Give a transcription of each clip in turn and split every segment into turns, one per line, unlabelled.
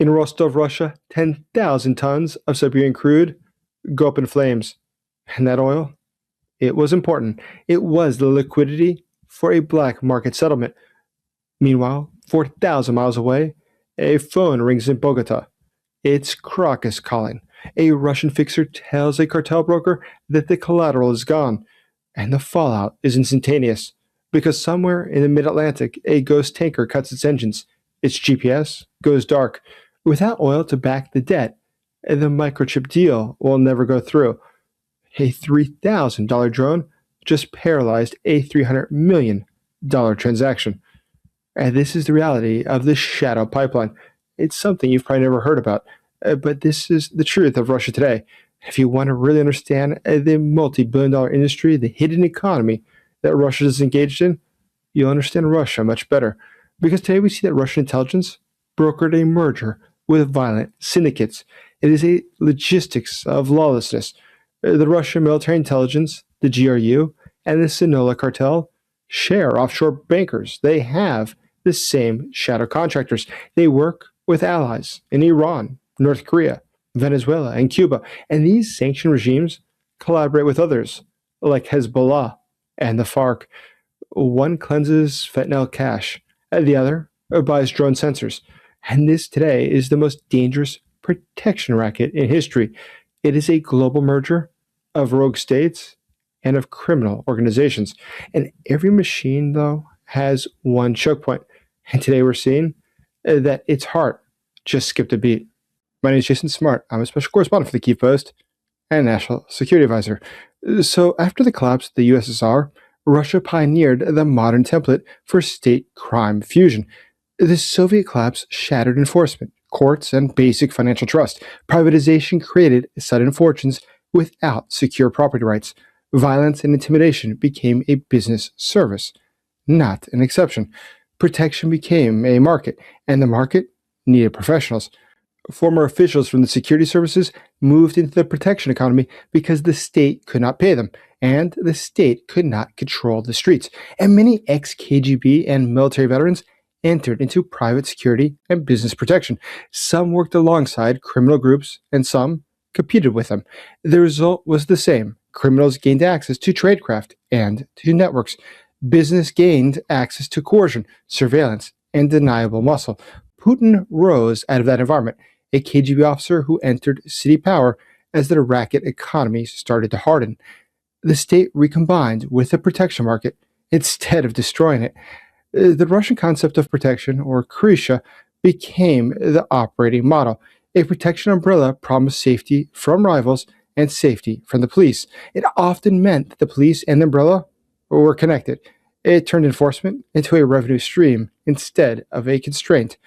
In Rostov, Russia, 10,000 tons of Siberian crude go up in flames. And that oil? It was important. It was the liquidity for a black market settlement. Meanwhile, 4,000 miles away, a phone rings in Bogota. It's Crocus calling. A Russian fixer tells a cartel broker that the collateral is gone, and the fallout is instantaneous, because somewhere in the mid-Atlantic, a ghost tanker cuts its engines. Its GPS goes dark. Without oil to back the debt, the microchip deal will never go through. A $3,000 drone just paralyzed a $300 million transaction. And this is the reality of the shadow pipeline. It's something you've probably never heard about, but this is the truth of Russia today. If you want to really understand the multi-billion-dollar industry, the hidden economy that Russia is engaged in, you'll understand Russia much better. Because today we see that Russian intelligence brokered a merger with violent syndicates. It is a logistics of lawlessness. The Russian military intelligence, the GRU, and the Sinaloa Cartel share offshore bankers. They have the same shadow contractors. They work with allies in Iran, North Korea, Venezuela, and Cuba. And these sanctioned regimes collaborate with others, like Hezbollah and the FARC. One cleanses fentanyl cash, and the other buys drone sensors. And this today is the most dangerous protection racket in history. It is a global merger of rogue states and of criminal organizations. And every machine, though, has one choke point. And today we're seeing that its heart just skipped a beat. My name is Jason Smart. I'm a special correspondent for the Kyiv Post and National Security Advisor. So after the collapse of the USSR, Russia pioneered the modern template for state crime fusion. The Soviet collapse shattered enforcement, courts, and basic financial trust. Privatization created sudden fortunes without secure property rights. Violence and intimidation became a business service, not an exception. Protection became a market, and the market needed professionals. Former officials from the security services moved into the protection economy because the state could not pay them, and the state could not control the streets. And many ex-KGB and military veterans entered into private security and business protection. Some worked alongside criminal groups, and some competed with them. The result was the same. Criminals gained access to tradecraft and to networks. Business gained access to coercion, surveillance, and deniable muscle. Putin rose out of that environment, a KGB officer who entered city power as the racket economy started to harden. The state recombined with the protection market instead of destroying it. The Russian concept of protection, or Krisha, became the operating model. A protection umbrella promised safety from rivals and safety from the police. It often meant that the police and the umbrella were connected. It turned enforcement into a revenue stream instead of a constraint.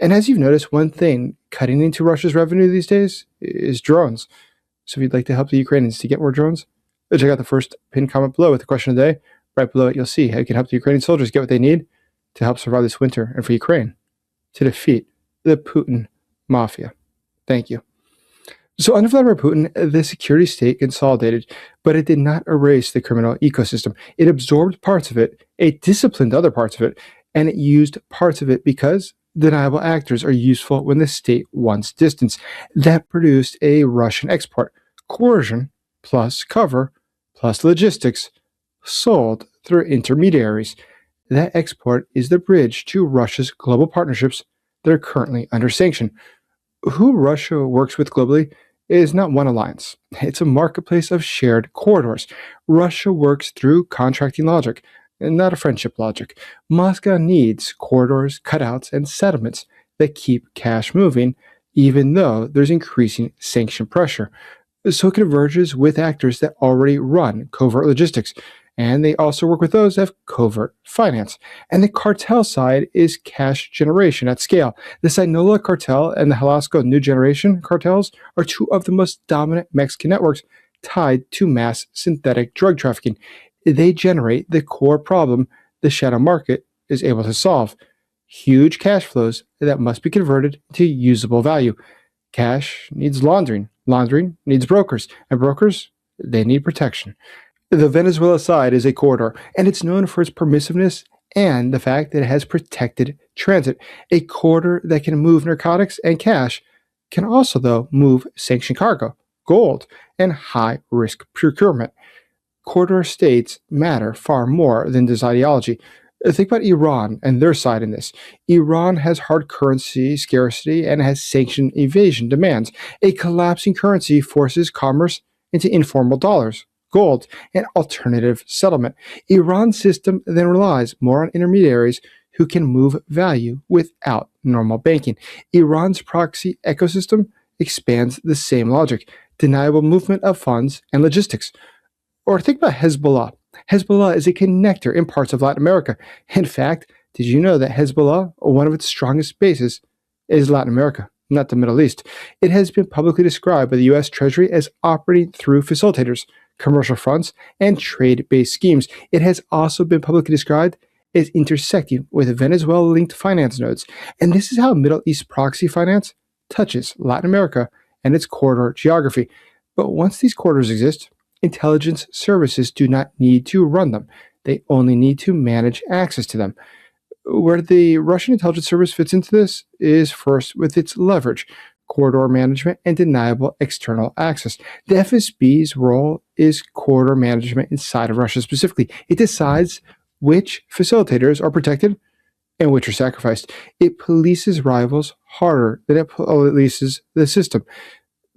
And as you've noticed, one thing cutting into Russia's revenue these days is drones. So if you'd like to help the Ukrainians to get more drones, check out the first pinned comment below with the question of the day. Right below it, you'll see how you can help the Ukrainian soldiers get what they need to help survive this winter and for Ukraine to defeat the Putin mafia. Thank you. So under Vladimir Putin, the security state consolidated, but it did not erase the criminal ecosystem. It absorbed parts of it, it disciplined other parts of it, and it used parts of it because deniable actors are useful when the state wants distance. That produced a Russian export. Coercion plus cover plus logistics sold through intermediaries. That export is the bridge to Russia's global partnerships that are currently under sanction. Who Russia works with globally is not one alliance. It's a marketplace of shared corridors. Russia works through contracting logic, and not a friendship logic. Moscow needs corridors, cutouts, and settlements that keep cash moving, even though there's increasing sanction pressure. So it converges with actors that already run covert logistics, and they also work with those that have covert finance. And the cartel side is cash generation at scale. The Sinaloa Cartel and the Jalisco New Generation cartels are two of the most dominant Mexican networks tied to mass synthetic drug trafficking. They generate the core problem the shadow market is able to solve: huge cash flows that must be converted to usable value. Cash needs laundering. Laundering needs brokers. And brokers, they need protection. The Venezuela side is a corridor, and it's known for its permissiveness and the fact that it has protected transit. A corridor that can move narcotics and cash can also, though, move sanctioned cargo, gold, and high risk procurement. Corridor states matter far more than this ideology. Think about Iran and their side in this. Iran has hard currency scarcity and has sanction evasion demands. A collapsing currency forces commerce into informal dollars, gold, and alternative settlement. Iran's system then relies more on intermediaries who can move value without normal banking. Iran's proxy ecosystem expands the same logic, deniable movement of funds and logistics. Or think about Hezbollah. Hezbollah is a connector in parts of Latin America. In fact, did you know that Hezbollah, one of its strongest bases, is Latin America, not the Middle East? It has been publicly described by the U.S. Treasury as operating through facilitators, commercial fronts, and trade-based schemes. It has also been publicly described as intersecting with Venezuela-linked finance nodes. And this is how Middle East proxy finance touches Latin America and its corridor geography. But once these corridors exist, intelligence services do not need to run them. They only need to manage access to them. Where the Russian intelligence service fits into this is first with its leverage, corridor management, and deniable external access. The FSB's role is corridor management inside of Russia specifically. It decides which facilitators are protected and which are sacrificed. It polices rivals harder than it polices the system.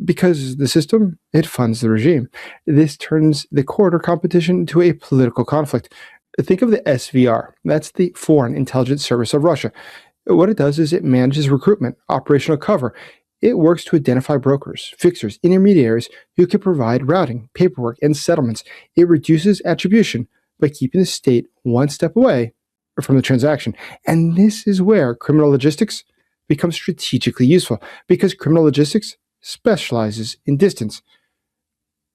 Because the system, it funds the regime. This turns the corridor competition into a political conflict. Think of the SVR. That's the Foreign Intelligence Service of Russia. What it does is it manages recruitment, operational cover. It works to identify brokers, fixers, intermediaries who can provide routing, paperwork, and settlements. It reduces attribution by keeping the state one step away from the transaction. And this is where criminal logistics becomes strategically useful, because criminal logistics specializes in distance.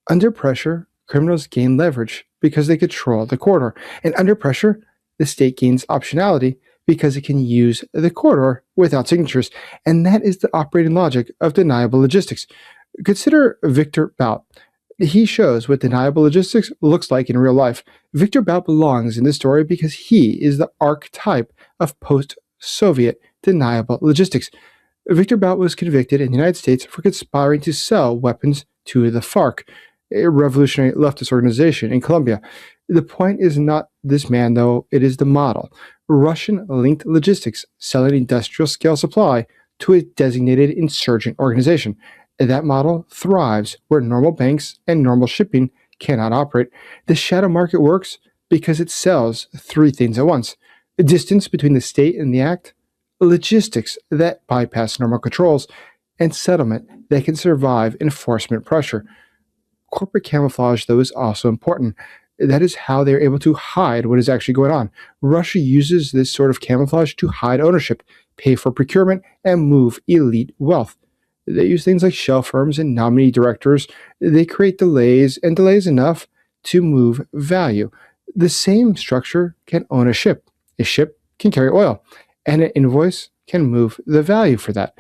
Under pressure, criminals gain leverage because they control the corridor. And under pressure, the state gains optionality because it can use the corridor without signatures. And that is the operating logic of deniable logistics. Consider Viktor Bout. He shows what deniable logistics looks like in real life. Viktor Bout belongs in this story because he is the archetype of post-Soviet deniable logistics. Viktor Bout was convicted in the United States for conspiring to sell weapons to the FARC, a revolutionary leftist organization in Colombia. The point is not this man, though, it is the model. Russian-linked logistics selling industrial-scale supply to a designated insurgent organization. That model thrives where normal banks and normal shipping cannot operate. The shadow market works because it sells three things at once: distance between the state and the act, logistics that bypass normal controls, and settlement that can survive enforcement pressure. Corporate camouflage, though, is also important. That is how they're able to hide what is actually going on. Russia uses this sort of camouflage to hide ownership, pay for procurement, and move elite wealth. They use things like shell firms and nominee directors. They create delays, and delays enough to move value. The same structure can own a ship. A ship can carry oil, and an invoice can move the value for that.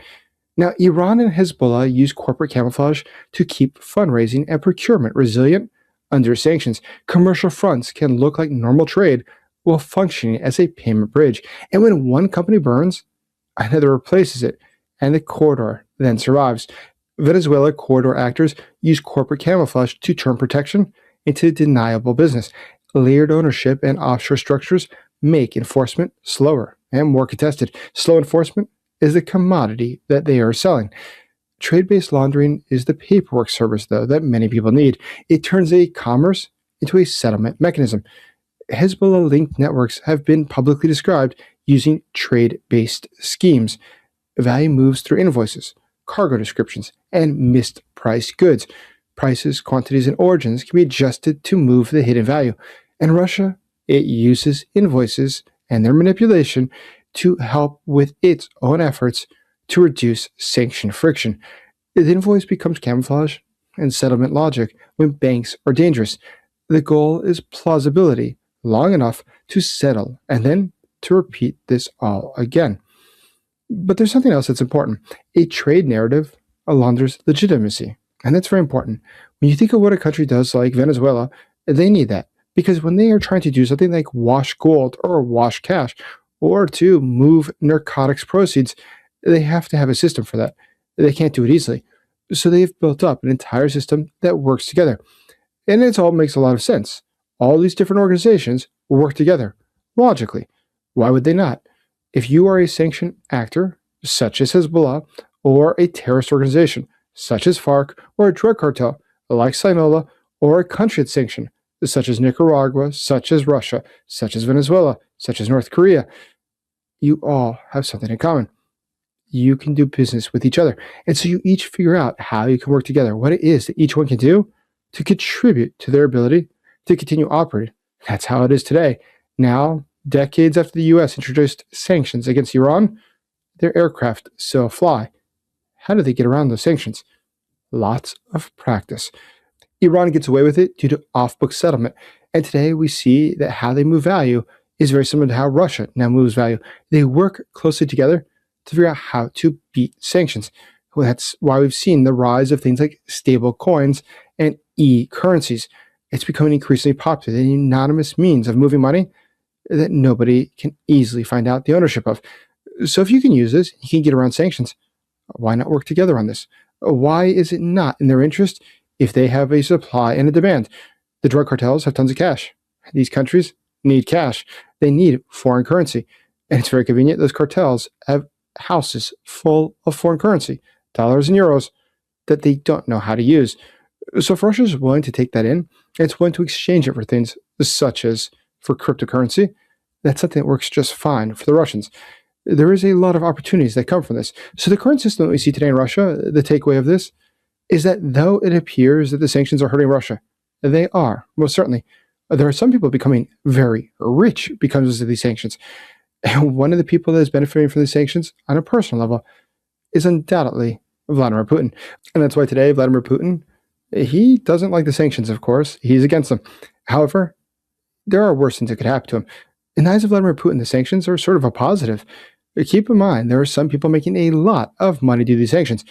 Now, Iran and Hezbollah use corporate camouflage to keep fundraising and procurement resilient under sanctions. Commercial fronts can look like normal trade while functioning as a payment bridge. And when one company burns, another replaces it, and the corridor then survives. Venezuela corridor actors use corporate camouflage to turn protection into deniable business. Layered ownership and offshore structures make enforcement slower and more contested. Slow enforcement is the commodity that they are selling. Trade-based laundering is the paperwork service, though, that many people need. It turns a commerce into a settlement mechanism. Hezbollah-linked networks have been publicly described using trade-based schemes. Value moves through invoices, cargo descriptions, and mispriced goods. Prices, quantities, and origins can be adjusted to move the hidden value. And Russia, it uses invoices and their manipulation to help with its own efforts to reduce sanction friction. The invoice becomes camouflage and settlement logic when banks are dangerous. The goal is plausibility long enough to settle and then to repeat this all again. But there's something else that's important. A trade narrative launders legitimacy, and that's very important. When you think of what a country does like Venezuela, they need that. Because when they are trying to do something like wash gold or wash cash or to move narcotics proceeds, they have to have a system for that. They can't do it easily. So they've built up an entire system that works together. And it all makes a lot of sense. All these different organizations work together logically. Why would they not? If you are a sanctioned actor, such as Hezbollah, or a terrorist organization, such as FARC, or a drug cartel, like Sinaloa, or a country that's sanctioned, such as Nicaragua, such as Russia, such as Venezuela, such as North Korea, you all have something in common. You can do business with each other. And so you each figure out how you can work together, what it is that each one can do to contribute to their ability to continue operating. That's how it is today. Now, decades after the U.S. introduced sanctions against Iran, their aircraft still fly. How do they get around those sanctions? Lots of practice. Iran gets away with it due to off-book settlement. And today we see that how they move value is very similar to how Russia now moves value. They work closely together to figure out how to beat sanctions. Well, that's why we've seen the rise of things like stable coins and e-currencies. It's becoming increasingly popular, an anonymous means of moving money that nobody can easily find out the ownership of. So if you can use this, you can get around sanctions. Why not work together on this? Why is it not in their interest if they have a supply and a demand? The drug cartels have tons of cash. These countries need cash. They need foreign currency. And it's very convenient. Those cartels have houses full of foreign currency, dollars and euros, that they don't know how to use. So if Russia is willing to take that in, it's willing to exchange it for things such as for cryptocurrency, that's something that works just fine for the Russians. There is a lot of opportunities that come from this. So the current system that we see today in Russia, the takeaway of this is that though it appears that the sanctions are hurting Russia, they are, most certainly. There are some people becoming very rich because of these sanctions. And one of the people that is benefiting from the sanctions on a personal level is undoubtedly Vladimir Putin. And that's why today, Vladimir Putin, he doesn't like the sanctions, of course. He's against them. However, there are worse things that could happen to him. In the eyes of Vladimir Putin, the sanctions are sort of a positive. Keep in mind, there are some people making a lot of money due to these sanctions.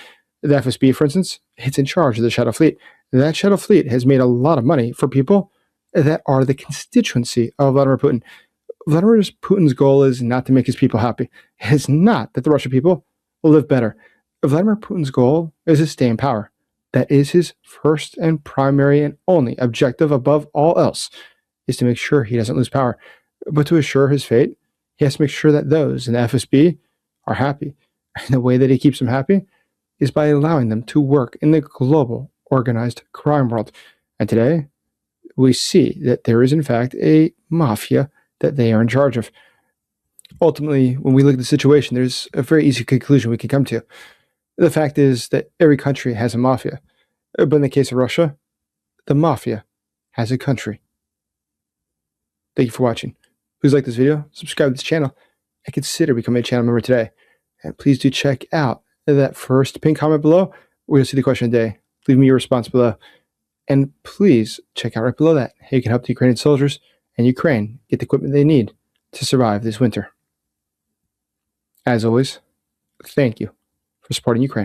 The FSB, for instance, it's in charge of the Shadow Fleet. That Shadow Fleet has made a lot of money for people that are the constituency of Vladimir Putin. Vladimir Putin's goal is not to make his people happy. It is not that the Russian people will live better. Vladimir Putin's goal is to stay in power. That is his first and primary and only objective above all else, is to make sure he doesn't lose power. But to assure his fate, he has to make sure that those in the FSB are happy. And the way that he keeps them happy is by allowing them to work in the global organized crime world. And today, we see that there is, in fact, a mafia that they are in charge of. Ultimately, when we look at the situation, there's a very easy conclusion we can come to. The fact is that every country has a mafia. But in the case of Russia, the mafia has a country. Thank you for watching. Please like this video, subscribe to this channel, and consider becoming a channel member today. And please do check out that first pinned comment below where you'll see the question of the day. Leave me your response below. And please check out right below that how you can help the Ukrainian soldiers and Ukraine get the equipment they need to survive this winter. As always, thank you for supporting Ukraine.